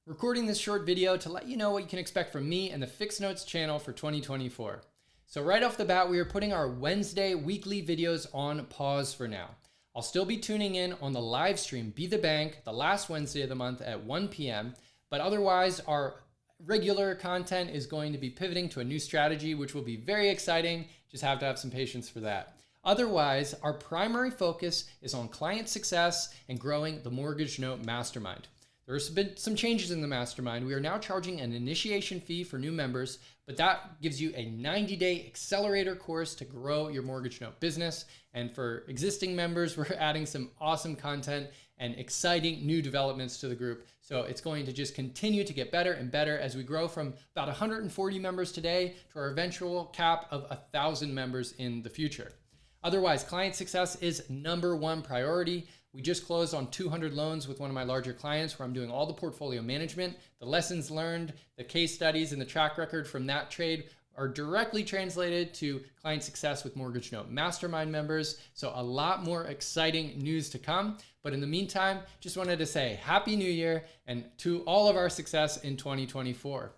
Recording this short video to let you know what you can expect from me and the FIXnotes channel for 2024. So right off the bat, we are putting our Wednesday weekly videos on pause for now. I'll still be tuning in on the live stream, Be the Bank, the last Wednesday of the month at 1 p.m. But otherwise, our regular content is going to be pivoting to a new strategy, which will be very exciting. Just have to have some patience for that. Otherwise, our primary focus is on client success and growing the Mortgage Note Mastermind. There's been some changes in the mastermind. We are now charging an initiation fee for new members, but that gives you a 90-day accelerator course to grow your mortgage note business. And for existing members, we're adding some awesome content and exciting new developments to the group. So it's going to just continue to get better and better as we grow from about 140 members today to our eventual cap of 1,000 members in the future. Otherwise, client success is #1 priority. We just closed on 200 loans with one of my larger clients where I'm doing all the portfolio management. The lessons learned, the case studies, and the track record from that trade are directly translated to client success with Mortgage Note Mastermind members. So a lot more exciting news to come. But in the meantime, just wanted to say Happy New Year and to all of our success in 2024.